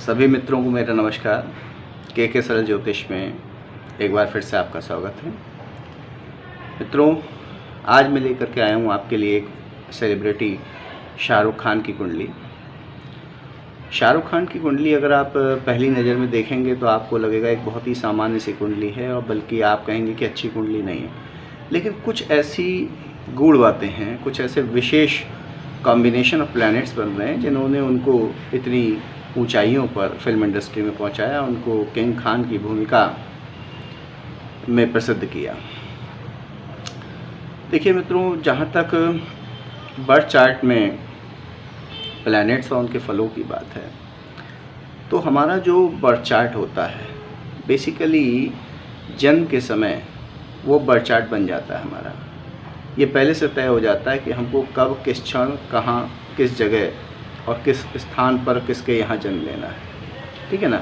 सभी मित्रों को मेरा नमस्कार। के सरल ज्योतिष में एक बार फिर से आपका स्वागत है। मित्रों, आज मैं लेकर के आया हूँ आपके लिए एक सेलिब्रिटी शाहरुख खान की कुंडली। शाहरुख खान की कुंडली अगर आप पहली नज़र में देखेंगे तो आपको लगेगा एक बहुत ही सामान्य सी कुंडली है, और बल्कि आप कहेंगे कि अच्छी कुंडली नहीं है। लेकिन कुछ ऐसी गूढ़ बातें हैं, कुछ ऐसे विशेष कॉम्बिनेशन ऑफ प्लैनेट्स बन रहे हैं जिन्होंने उनको इतनी ऊंचाइयों पर फिल्म इंडस्ट्री में पहुंचाया, उनको किंग खान की भूमिका में प्रसिद्ध किया। देखिए मित्रों, जहाँ तक बर्थ चार्ट में प्लैनेट्स और उनके फलों की बात है, तो हमारा जो बर्थ चार्ट होता है बेसिकली जन्म के समय वो बर्थ चार्ट बन जाता है हमारा। ये पहले से तय हो जाता है कि हमको कब, किस क्षण, कहाँ, किस जगह और किस स्थान पर किसके यहाँ जन्म लेना है। ठीक है ना।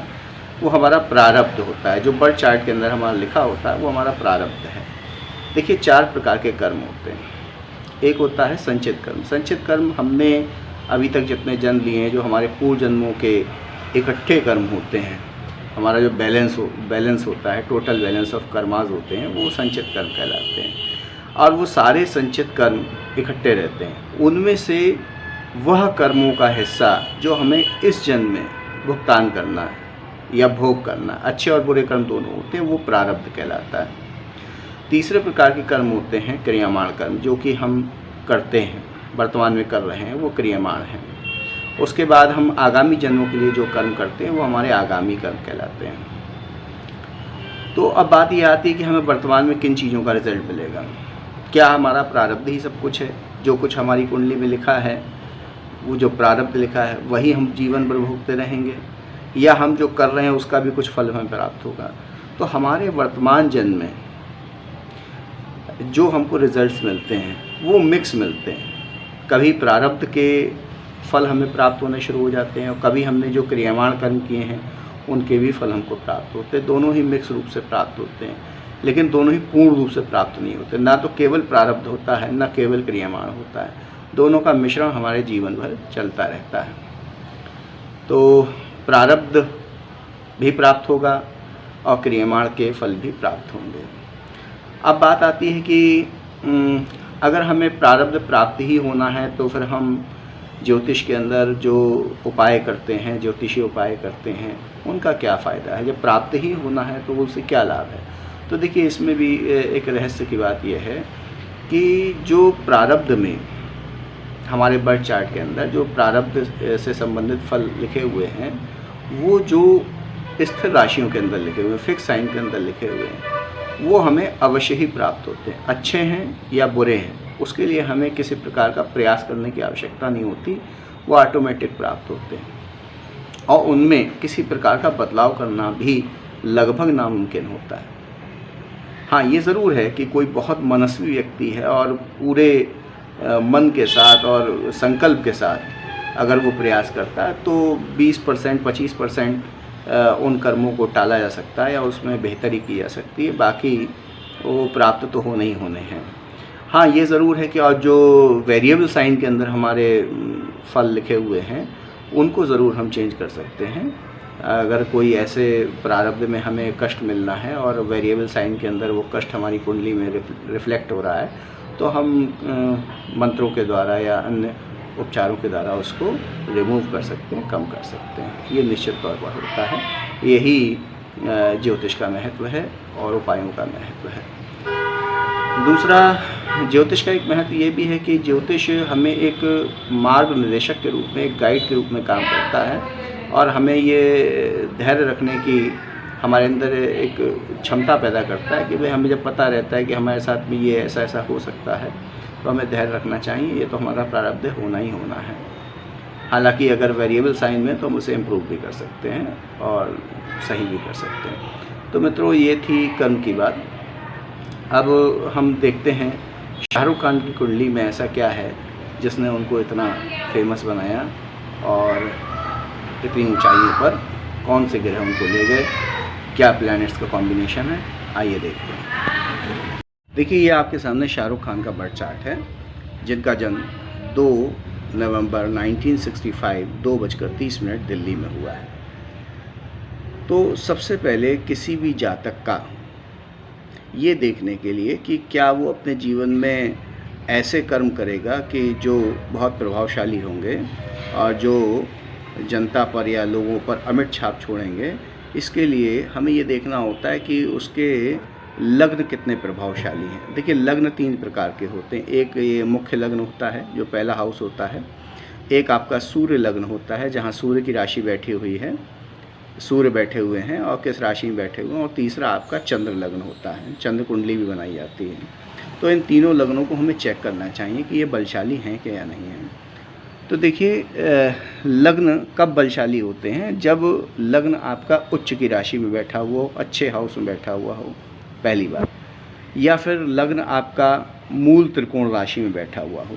वो हमारा प्रारब्ध होता है। जो बर्थ चार्ट के अंदर हमारा लिखा होता है वो हमारा प्रारब्ध है। देखिए, 4 प्रकार के कर्म होते हैं। एक होता है संचित कर्म। संचित कर्म हमने अभी तक जितने जन्म लिए हैं, जो हमारे पूर्व जन्मों के इकट्ठे कर्म होते हैं, हमारा जो बैलेंस होता है, टोटल बैलेंस ऑफ कर्मास होते हैं, वो संचित कर्म कहलाते हैं। और वो सारे संचित कर्म इकट्ठे रहते हैं। उनमें से वह कर्मों का हिस्सा जो हमें इस जन्म में भुगतान करना है या भोग करना, अच्छे और बुरे कर्म दोनों होते हैं, वो प्रारब्ध कहलाता है। तीसरे प्रकार के कर्म होते हैं क्रियामाण कर्म, जो कि हम करते हैं, वर्तमान में कर रहे हैं, वो क्रियामाण हैं। उसके बाद हम आगामी जन्मों के लिए जो कर्म करते हैं वो हमारे आगामी कर्म कहलाते हैं। तो अब बात ये आती है कि हमें वर्तमान में किन चीज़ों का रिजल्ट मिलेगा। क्या हमारा प्रारब्ध ही सब कुछ है? जो कुछ हमारी कुंडली में लिखा है, वो जो प्रारब्ध लिखा है वही हम जीवन भर भोगते रहेंगे, या हम जो कर रहे हैं उसका भी कुछ फल हमें प्राप्त होगा? तो हमारे वर्तमान जन्म में जो हमको रिजल्ट्स मिलते हैं वो मिक्स मिलते हैं। कभी प्रारब्ध के फल हमें प्राप्त होने शुरू हो जाते हैं, और कभी हमने जो क्रियामाण कर्म किए हैं उनके भी फल हमको प्राप्त होते हैं। दोनों ही मिक्स रूप से प्राप्त होते हैं, लेकिन दोनों ही पूर्ण रूप से प्राप्त नहीं होते। ना तो केवल प्रारब्ध होता है, ना केवल क्रियामाण होता है। दोनों का मिश्रण हमारे जीवन भर चलता रहता है। तो प्रारब्ध भी प्राप्त होगा और क्रियामाण के फल भी प्राप्त होंगे। अब बात आती है कि अगर हमें प्रारब्ध प्राप्त ही होना है तो फिर हम ज्योतिष के अंदर जो उपाय करते हैं, ज्योतिषीय उपाय करते हैं, उनका क्या फ़ायदा है? जब प्राप्त ही होना है तो उससे क्या लाभ है? तो देखिए, इसमें भी एक रहस्य की बात यह है कि जो प्रारब्ध में हमारे बर्थ चार्ट के अंदर जो प्रारब्ध से संबंधित फल लिखे हुए हैं, वो जो स्थिर राशियों के अंदर लिखे हुए, फिक्स साइन के अंदर लिखे हुए हैं, वो हमें अवश्य ही प्राप्त होते हैं। अच्छे हैं या बुरे हैं, उसके लिए हमें किसी प्रकार का प्रयास करने की आवश्यकता नहीं होती, वो ऑटोमेटिक प्राप्त होते हैं। और उनमें किसी प्रकार का बदलाव करना भी लगभग नामुमकिन होता है। हाँ, ये ज़रूर है कि कोई बहुत मनस्वी व्यक्ति है और पूरे मन के साथ और संकल्प के साथ अगर वो प्रयास करता है तो 20% 25% उन कर्मों को टाला जा सकता है या उसमें बेहतरी की जा सकती है। बाकी वो प्राप्त तो होने ही होने हैं। हाँ, ये ज़रूर है कि और जो वेरिएबल साइन के अंदर हमारे फल लिखे हुए हैं उनको ज़रूर हम चेंज कर सकते हैं। अगर कोई ऐसे प्रारब्ध में हमें कष्ट मिलना है और वेरिएबल साइन के अंदर वो कष्ट हमारी कुंडली में रिफ्लेक्ट हो रहा है, तो हम मंत्रों के द्वारा या अन्य उपचारों के द्वारा उसको रिमूव कर सकते हैं, कम कर सकते हैं। ये निश्चित तौर पर होता है। यही ज्योतिष का महत्व है और उपायों का महत्व है। दूसरा, ज्योतिष का एक महत्व ये भी है कि ज्योतिष हमें एक मार्ग निर्देशक के रूप में, एक गाइड के रूप में काम करता है, और हमें ये धैर्य रखने की हमारे अंदर एक क्षमता पैदा करता है कि भाई हमें जब पता रहता है कि हमारे साथ में ये ऐसा ऐसा हो सकता है तो हमें धैर्य रखना चाहिए। ये तो हमारा प्रारब्ध होना ही होना है। हालांकि अगर वेरिएबल साइन में तो हम उसे इम्प्रूव भी कर सकते हैं और सही भी कर सकते हैं। तो मित्रों, ये थी कर्म की बात। अब हम देखते हैं शाहरुख खान की कुंडली में ऐसा क्या है जिसने उनको इतना फेमस बनाया, और इतनी ऊंचाइयों पर कौन से ग्रह उनको ले गए, क्या प्लैनेट्स का कॉम्बिनेशन है, आइए देखते हैं। देखिए, ये आपके सामने शाहरुख खान का बर्थ चार्ट है, जिनका जन्म 2 नवंबर 1965 2:30 दिल्ली में हुआ है। तो सबसे पहले किसी भी जातक का ये देखने के लिए कि क्या वो अपने जीवन में ऐसे कर्म करेगा कि जो बहुत प्रभावशाली होंगे और जो जनता पर या लोगों पर अमिट छाप छोड़ेंगे। इसके लिए हमें ये देखना होता है कि उसके लग्न कितने प्रभावशाली हैं। देखिए, लग्न 3 प्रकार के होते हैं। एक ये मुख्य लग्न होता है जो पहला हाउस होता है। एक आपका सूर्य लग्न होता है जहाँ सूर्य की राशि बैठी हुई है, सूर्य बैठे हुए हैं और किस राशि में बैठे हुए हैं। और तीसरा आपका चंद्र लग्न होता है, चंद्र कुंडली भी बनाई जाती है। तो इन तीनों लग्नों को हमें चेक करना चाहिए कि ये बलशाली हैं कि या नहीं हैं। तो देखिए, लग्न कब बलशाली होते हैं? जब लग्न आपका उच्च की राशि में बैठा हुआ हो, अच्छे हाउस में बैठा हुआ हो, पहली बात। या फिर लग्न आपका मूल त्रिकोण राशि में बैठा हुआ हो,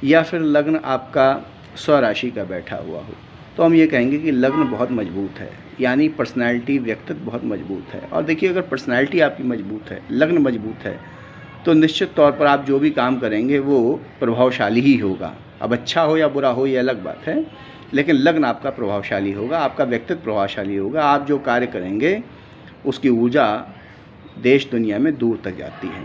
या फिर लग्न आपका स्वराशि का बैठा हुआ हो, तो हम ये कहेंगे कि लग्न बहुत मजबूत है, यानी पर्सनैलिटी, व्यक्तित्व बहुत मजबूत है। और देखिए, अगर पर्सनैलिटी आपकी मजबूत है, लग्न मजबूत है, तो निश्चित तौर पर आप जो भी काम करेंगे वो प्रभावशाली ही होगा। अब अच्छा हो या बुरा हो ये अलग बात है, लेकिन लग्न आपका प्रभावशाली होगा, आपका व्यक्तित्व प्रभावशाली होगा। आप जो कार्य करेंगे उसकी ऊर्जा देश दुनिया में दूर तक जाती है।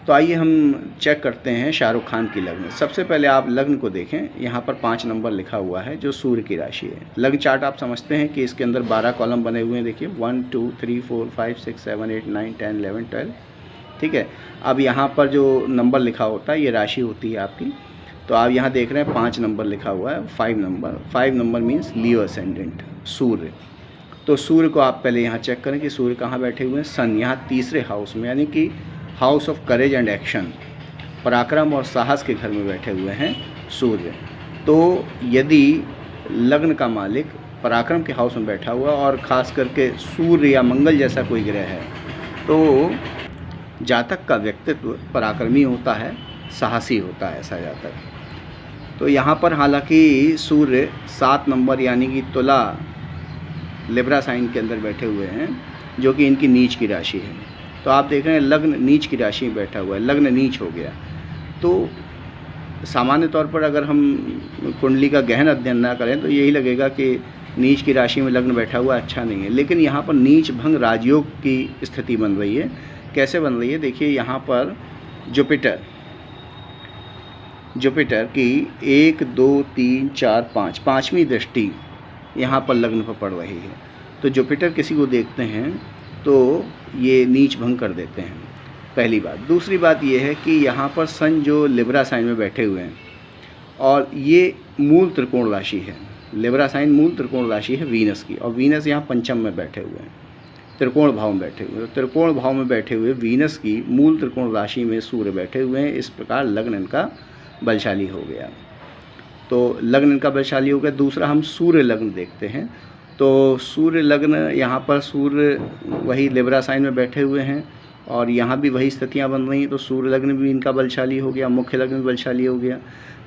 तो आइए हम चेक करते हैं शाहरुख खान की लग्न। सबसे पहले आप लग्न को देखें, यहाँ पर 5 नंबर लिखा हुआ है जो सूर्य की राशि है। लग्न चार्ट आप समझते हैं कि इसके अंदर 12 कॉलम बने हुए हैं। देखिए 1 2 3 4 5 6 7 8 9 10 11 12, ठीक है। अब यहाँ पर जो नंबर लिखा होता है ये राशि होती है आपकी। तो आप यहाँ देख रहे हैं 5 नंबर लिखा हुआ है, 5 नंबर मीन्स लियो असेंडेंट, सूर्य। तो सूर्य को आप पहले यहाँ चेक करें कि सूर्य कहाँ बैठे हुए हैं। सन यहाँ तीसरे हाउस में, यानी कि house of courage and action, पराक्रम और साहस के घर में बैठे हुए हैं सूर्य। तो यदि लग्न का मालिक पराक्रम के हाउस में बैठा हुआ और ख़ास करके सूर्य या मंगल जैसा कोई ग्रह है, तो जातक का व्यक्तित्व पराक्रमी होता है, साहसी होता है ऐसा जातक। तो यहाँ पर हालांकि सूर्य 7 नंबर यानी कि तुला लिब्रा साइन के अंदर बैठे हुए हैं, जो कि इनकी नीच की राशि है। तो आप देख रहे हैं लग्न नीच की राशि में बैठा हुआ है, लग्न नीच हो गया। तो सामान्य तौर पर अगर हम कुंडली का गहन अध्ययन ना करें तो यही लगेगा कि नीच की राशि में लग्न बैठा हुआ अच्छा नहीं है। लेकिन यहाँ पर नीच भंग राजयोग की स्थिति बन रही है। कैसे बन रही है? देखिए, यहाँ पर जुपिटर की 1 2 3 4 5 पाँचवीं दृष्टि यहाँ पर लग्न पर पड़ रही है। तो जुपिटर किसी को देखते हैं तो ये नीच भंग कर देते हैं, पहली बात। दूसरी बात ये है कि यहाँ पर सन जो लिब्रा साइन में बैठे हुए हैं और ये मूल त्रिकोण राशि है। लिब्रा साइन मूल त्रिकोण राशि है वीनस की, और वीनस यहाँ पंचम में बैठे हुए हैं, त्रिकोण भाव में बैठे हुए हैं। त्रिकोण भाव में बैठे हुए वीनस की मूल त्रिकोण राशि में सूर्य बैठे हुए हैं। इस प्रकार लग्न इनका बलशाली हो गया। तो लग्न इनका बलशाली हो गया। दूसरा हम सूर्य लग्न देखते हैं। तो सूर्य लग्न, यहाँ पर सूर्य वही लिब्रा साइन में बैठे हुए हैं और यहाँ भी वही स्थितियाँ बन रही हैं। तो सूर्य लग्न भी इनका बलशाली हो गया, मुख्य लग्न भी बलशाली हो गया।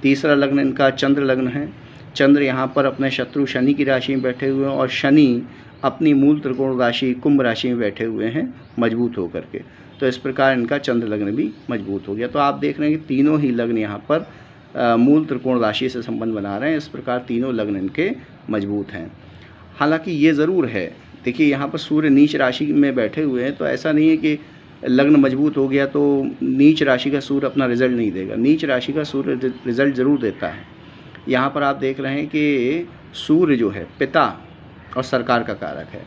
तीसरा लग्न इनका चंद्र लग्न है। चंद्र यहाँ पर अपने शत्रु शनि की राशि में बैठे हुए हैं और शनि अपनी मूल त्रिकोण राशि कुंभ राशि में बैठे हुए हैं मजबूत होकर के। तो इस प्रकार इनका चंद्र लग्न भी मजबूत हो गया। तो आप देख रहे हैं कि तीनों ही लग्न यहाँ पर मूल त्रिकोण राशि से संबंध बना रहे हैं। इस प्रकार तीनों लग्न इनके मजबूत हैं। हालांकि ये ज़रूर है, देखिए यहाँ पर सूर्य नीच राशि में बैठे हुए हैं, तो ऐसा नहीं है कि लग्न मजबूत हो गया तो नीच राशि का सूर्य अपना रिजल्ट नहीं देगा। नीच राशि का सूर्य रिजल्ट ज़रूर देता है। यहाँ पर आप देख रहे हैं कि सूर्य जो है पिता और सरकार का कारक है।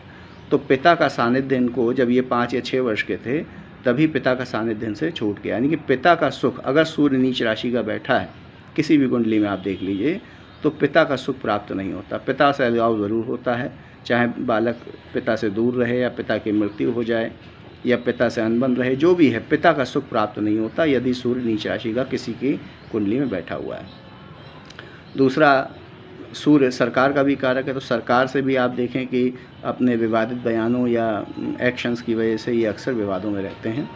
तो पिता का सानिध्य इनको, जब ये 5 या 6 वर्ष के थे तभी पिता का सानिध्य इनसे छूट गया। यानी कि पिता का सुख, अगर सूर्य नीच राशि का बैठा है किसी भी कुंडली में आप देख लीजिए, तो पिता का सुख प्राप्त नहीं होता। पिता से अलगाव ज़रूर होता है, चाहे बालक पिता से दूर रहे या पिता की मृत्यु हो जाए या पिता से अनबन रहे, जो भी है, पिता का सुख प्राप्त नहीं होता यदि सूर्य नीच राशि का किसी की कुंडली में बैठा हुआ है। दूसरा, सूर्य सरकार का भी कारक है। तो सरकार से भी आप देखें कि अपने विवादित बयानों या एक्शंस की वजह से ये अक्सर विवादों में रहते हैं।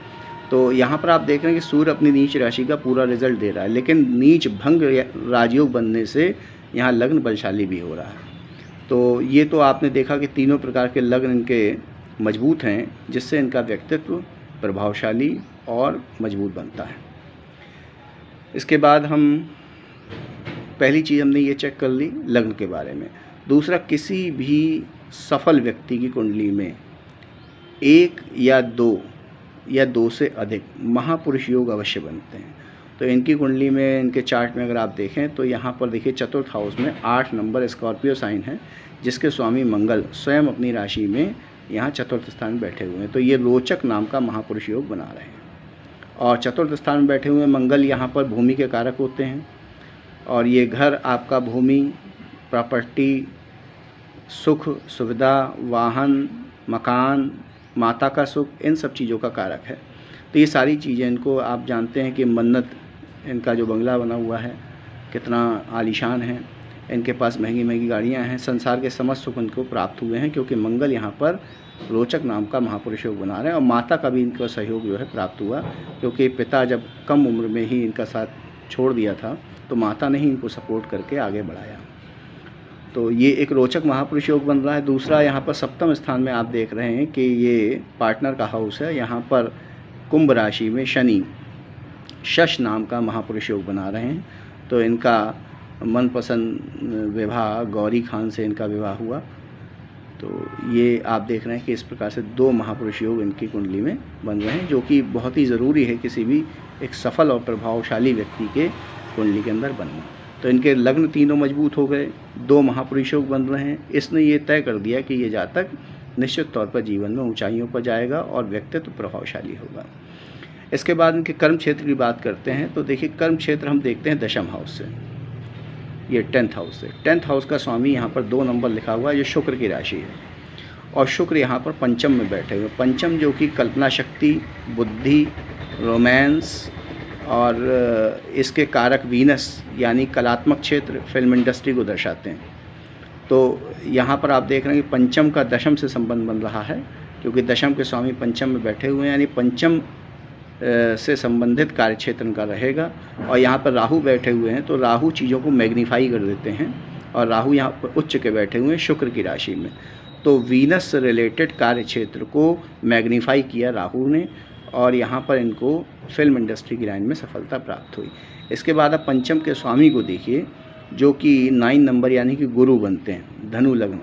तो यहाँ पर आप देख रहे हैं कि सूर्य अपनी नीच राशि का पूरा रिजल्ट दे रहा है, लेकिन नीच भंग राजयोग बनने से यहाँ लग्न बलशाली भी हो रहा है। तो ये तो आपने देखा कि तीनों प्रकार के लग्न इनके मजबूत हैं, जिससे इनका व्यक्तित्व प्रभावशाली और मजबूत बनता है। इसके बाद हम पहली चीज़ हमने ये चेक कर ली लग्न के बारे में। दूसरा, किसी भी सफल व्यक्ति की कुंडली में एक या दो से अधिक महापुरुष योग अवश्य बनते हैं। तो इनकी कुंडली में, इनके चार्ट में अगर आप देखें तो यहाँ पर देखिए चतुर्थ हाउस में 8 नंबर स्कॉर्पियो साइन है, जिसके स्वामी मंगल स्वयं अपनी राशि में यहाँ चतुर्थ स्थान में बैठे हुए हैं। तो ये रोचक नाम का महापुरुष योग बना रहे हैं। और चतुर्थ स्थान में बैठे हुए मंगल यहाँ पर भूमि के कारक होते हैं, और ये घर आपका भूमि, प्रॉपर्टी, सुख सुविधा, वाहन, मकान, माता का सुख, इन सब चीज़ों का कारक है। तो ये सारी चीज़ें इनको, आप जानते हैं कि मन्नत, इनका जो बंगला बना हुआ है कितना आलीशान है, इनके पास महंगी महंगी गाड़ियां हैं, संसार के समस्त सुख इनको प्राप्त हुए हैं क्योंकि मंगल यहाँ पर रोचक नाम का महापुरुष योग बना रहे हैं। और माता का भी इनको सहयोग जो है प्राप्त हुआ, क्योंकि पिता जब कम उम्र में ही इनका साथ छोड़ दिया था तो माता ने ही इनको सपोर्ट करके आगे बढ़ाया। तो ये एक रोचक महापुरुष योग बन रहा है। दूसरा, यहाँ पर सप्तम स्थान में आप देख रहे हैं कि ये पार्टनर का हाउस है। यहाँ पर कुंभ राशि में शनि शश नाम का महापुरुष योग बना रहे हैं। तो इनका मनपसंद विवाह गौरी खान से इनका विवाह हुआ। तो ये आप देख रहे हैं कि इस प्रकार से 2 महापुरुष योग इनकी कुंडली में बन रहे हैं, जो कि बहुत ही ज़रूरी है किसी भी एक सफल और प्रभावशाली व्यक्ति के कुंडली के अंदर बनना। तो इनके लग्न तीनों मजबूत हो गए, 2 महापुरुष योग बन रहे हैं। इसने ये तय कर दिया कि ये जातक निश्चित तौर पर जीवन में ऊंचाइयों पर जाएगा और व्यक्तित्व प्रभावशाली होगा। इसके बाद इनके कर्म क्षेत्र की बात करते हैं। तो देखिए, कर्म क्षेत्र हम देखते हैं दशम हाउस से, ये 10th हाउस से। 10th हाउस का स्वामी यहाँ पर 2 नंबर लिखा हुआ है, ये शुक्र की राशि है। और शुक्र यहाँ पर पंचम में बैठे हुए। पंचम जो कि कल्पना शक्ति, बुद्धि, रोमांस, और इसके कारक वीनस यानी कलात्मक क्षेत्र, फिल्म इंडस्ट्री को दर्शाते हैं। तो यहाँ पर आप देख रहे हैं कि पंचम का दशम से संबंध बन रहा है, क्योंकि दशम के स्वामी पंचम में बैठे हुए हैं, यानी पंचम से संबंधित कार्य क्षेत्र उनका रहेगा। और यहाँ पर राहु बैठे हुए हैं, तो राहु चीज़ों को मैग्नीफाई कर देते हैं, और राहु यहाँ पर उच्च के बैठे हुए हैं शुक्र की राशि में। तो वीनस से रिलेटेड कार्य क्षेत्र को मैग्नीफाई किया राहु ने, और यहाँ पर इनको फिल्म इंडस्ट्री की लाइन में सफलता प्राप्त हुई। इसके बाद आप पंचम के स्वामी को देखिए, जो कि 9 नंबर यानी कि गुरु बनते हैं, धनु लग्न।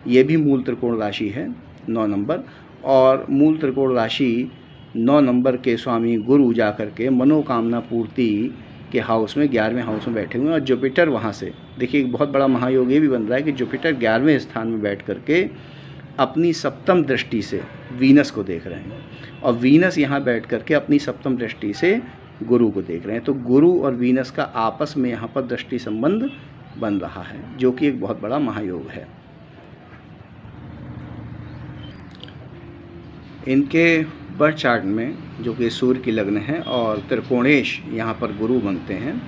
ये भी मूल त्रिकोण राशि है, 9 नंबर। और मूल त्रिकोण राशि 9 नंबर के स्वामी गुरु जा कर के मनोकामना पूर्ति के हाउस में, 11वें हाउस में बैठे हुए हैं। और जुपिटर वहाँ से देखिए, एक बहुत बड़ा महायोग ये भी बन रहा है कि जुपिटर 11वें स्थान में बैठ करके अपनी सप्तम दृष्टि से वीनस को देख रहे हैं, और वीनस यहाँ बैठ करके अपनी सप्तम दृष्टि से गुरु को देख रहे हैं। तो गुरु और वीनस का आपस में यहाँ पर दृष्टि संबंध बन रहा है, जो कि एक बहुत बड़ा महायोग है। इनके बर्थ चार्ट में जो कि सूर्य की लग्न है और त्रिकोणेश यहाँ पर गुरु बनते हैं,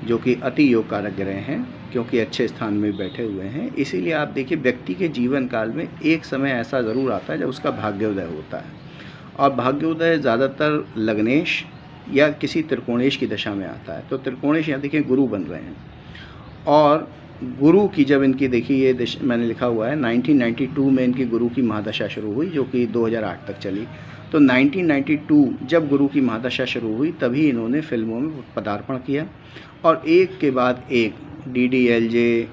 जो कि अति योग कारक ग्रह हैं, क्योंकि अच्छे स्थान में बैठे हुए हैं। इसीलिए आप देखिए, व्यक्ति के जीवन काल में एक समय ऐसा ज़रूर आता है जब उसका भाग्योदय होता है, और भाग्योदय ज़्यादातर लग्नेश या किसी त्रिकोणेश की दशा में आता है। तो त्रिकोणेश यहाँ देखिए गुरु बन रहे हैं, और गुरु की जब इनकी देखिए, ये मैंने लिखा हुआ है 1992 में इनकी गुरु की महादशा शुरू हुई, जो कि 2008 तक चली। तो 1992 जब गुरु की महादशा शुरू हुई, तभी इन्होंने फिल्मों में पदार्पण किया, और एक के बाद एक DDLJ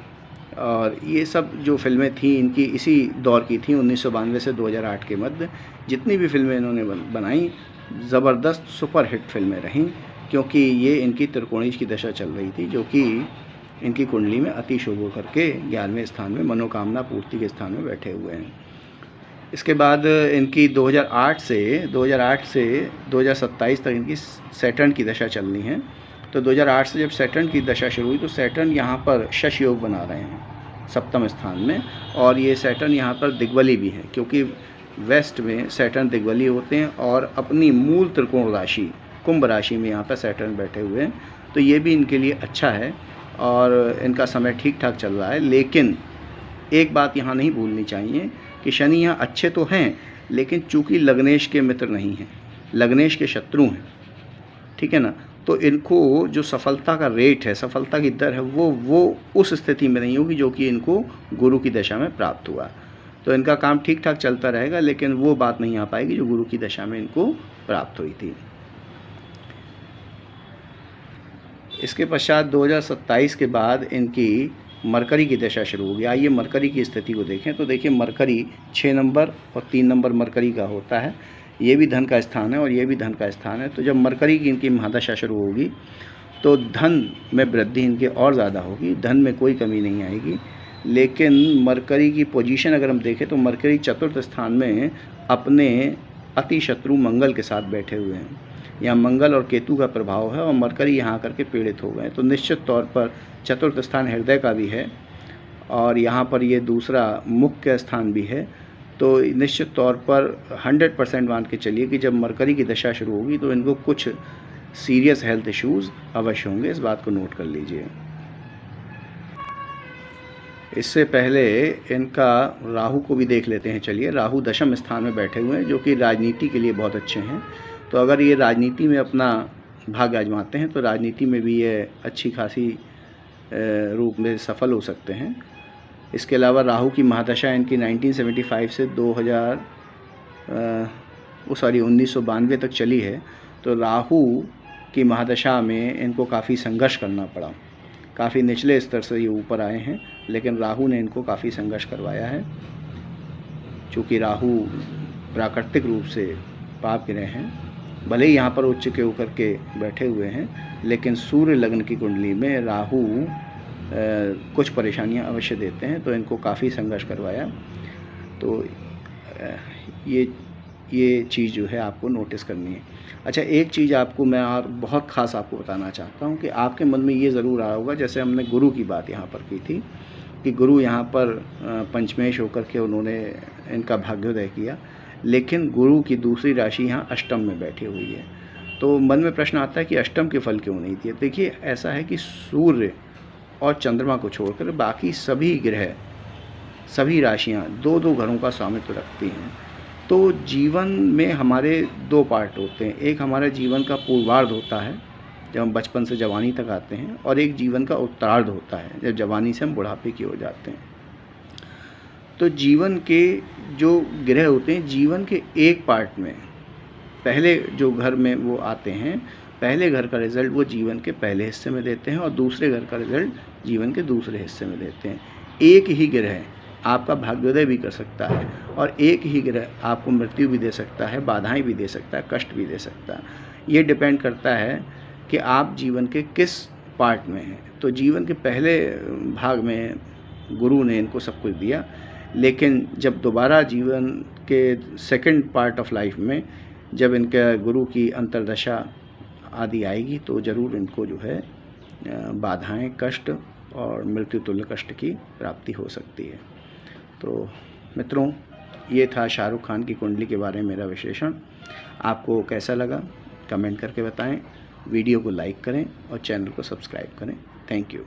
और ये सब जो फिल्में थी इनकी इसी दौर की थी, 1992 से 2008 के मध्य जितनी भी फिल्में इन्होंने बनाई, ज़बरदस्त सुपरहिट फिल्में रहीं, क्योंकि ये इनकी त्रिकोणेश की दशा चल रही थी, जो कि इनकी कुंडली में अति शुभ होकर के 11वें स्थान में मनोकामना पूर्ति के स्थान में बैठे हुए हैं। इसके बाद इनकी 2008 से 2027 तक इनकी सैटर्न की दशा चलनी है। तो 2008 से जब सैटर्न की दशा शुरू हुई, तो सैटर्न यहाँ पर शश योग बना रहे हैं सप्तम स्थान में, और ये सैटर्न यहाँ पर दिग्बली भी है, क्योंकि वेस्ट में सैटर्न दिग्बली होते हैं, और अपनी मूल त्रिकोण राशि कुंभ राशि में यहाँ पर सैटर्न बैठे हुए हैं। तो ये भी इनके लिए अच्छा है, और इनका समय ठीक ठाक चल रहा है। लेकिन एक बात यहाँ नहीं भूलनी चाहिए कि शनि यहाँ अच्छे तो हैं, लेकिन चूँकि लग्नेश के मित्र नहीं हैं, लग्नेश के शत्रु हैं, ठीक है ना। तो इनको जो सफलता का रेट है, सफलता की दर है, वो उस स्थिति में नहीं होगी जो कि इनको गुरु की दशा में प्राप्त हुआ। तो इनका काम ठीक ठाक चलता रहेगा, लेकिन वो बात नहीं आ पाएगी जो गुरु की दशा में इनको प्राप्त हुई थी। इसके पश्चात 2027 के बाद इनकी मरकरी की दशा शुरू होगी। आइए मरकरी की स्थिति को देखें। तो देखिए मरकरी 6 नंबर और 3 नंबर मरकरी का होता है। ये भी धन का स्थान है और ये भी धन का स्थान है। तो जब मरकरी की इनकी महादशा शुरू होगी तो धन में वृद्धि इनके और ज़्यादा होगी, धन में कोई कमी नहीं आएगी। लेकिन मरकरी की पोजीशन अगर हम देखें तो मरकरी चतुर्थ स्थान में अपने अति शत्रु मंगल के साथ बैठे हुए हैं। यहाँ मंगल और केतु का प्रभाव है और मरकरी यहाँ आकर के पीड़ित हो गए। तो निश्चित तौर पर चतुर्थ स्थान हृदय का भी है और यहाँ पर ये दूसरा मुख्य स्थान भी है। तो निश्चित तौर पर 100% मान के चलिए कि जब मरकरी की दशा शुरू होगी तो इनको कुछ सीरियस हेल्थ इश्यूज़ अवश्य होंगे, इस बात को नोट कर लीजिए। इससे पहले इनका राहु को भी देख लेते हैं। चलिए, राहु दशम स्थान में बैठे हुए हैं जो कि राजनीति के लिए बहुत अच्छे हैं। तो अगर ये राजनीति में अपना भाग्य आजमाते हैं तो राजनीति में भी ये अच्छी खासी रूप में सफल हो सकते हैं। इसके अलावा राहु की महादशा इनकी 1975 से 1992 तक चली है। तो राहु की महादशा में इनको काफ़ी संघर्ष करना पड़ा, काफ़ी निचले स्तर से ये ऊपर आए हैं, लेकिन राहु ने इनको काफ़ी संघर्ष करवाया है। चूँकि राहु प्राकृतिक रूप से पाप ग्रह हैं, भले ही यहाँ पर उच्च के होकर के बैठे हुए हैं, लेकिन सूर्य लग्न की कुंडली में राहु कुछ परेशानियाँ अवश्य देते हैं। तो इनको काफ़ी संघर्ष करवाया। तो ये चीज़ जो है आपको नोटिस करनी है। अच्छा, एक चीज़ आपको मैं और बहुत ख़ास आपको बताना चाहता हूँ कि आपके मन में ये ज़रूर आया होगा, जैसे हमने गुरु की बात यहाँ पर की थी कि गुरु यहाँ पर पंचमेश होकर के उन्होंने इनका भाग्योदय किया, लेकिन गुरु की दूसरी राशि यहाँ अष्टम में बैठी हुई है। तो मन में प्रश्न आता है कि अष्टम के फल क्यों नहीं दिए। देखिए, ऐसा है कि सूर्य और चंद्रमा को छोड़कर बाकी सभी ग्रह, सभी राशियाँ 2-2 घरों का स्वामित्व रखती हैं। तो जीवन में हमारे 2 पार्ट होते हैं। एक हमारे जीवन का पूर्वार्ध होता है जब हम बचपन से जवानी तक आते हैं, और एक जीवन का उत्तरार्ध होता है जब जवानी से हम बुढ़ापे की हो जाते हैं। तो जीवन के जो ग्रह होते हैं, जीवन के एक पार्ट में पहले जो घर में वो आते हैं, पहले घर का रिज़ल्ट वो जीवन के पहले हिस्से में देते हैं और दूसरे घर का रिज़ल्ट जीवन के दूसरे हिस्से में देते हैं। एक ही ग्रह आपका भाग्योदय भी कर सकता है और एक ही ग्रह आपको मृत्यु भी दे सकता है, बाधाएं भी दे सकता है, कष्ट भी दे सकता है। ये डिपेंड करता है कि आप जीवन के किस पार्ट में हैं। तो जीवन के पहले भाग में गुरु ने इनको सब कुछ दिया, लेकिन जब दोबारा जीवन के सेकंड पार्ट ऑफ लाइफ में जब इनके गुरु की अंतर्दशा आदि आएगी तो ज़रूर इनको जो है बाधाएं, कष्ट और मृत्यु तुल्य कष्ट की प्राप्ति हो सकती है। तो मित्रों, ये था शाहरुख खान की कुंडली के बारे में मेरा विश्लेषण। आपको कैसा लगा कमेंट करके बताएं, वीडियो को लाइक करें और चैनल को सब्सक्राइब करें। Thank you.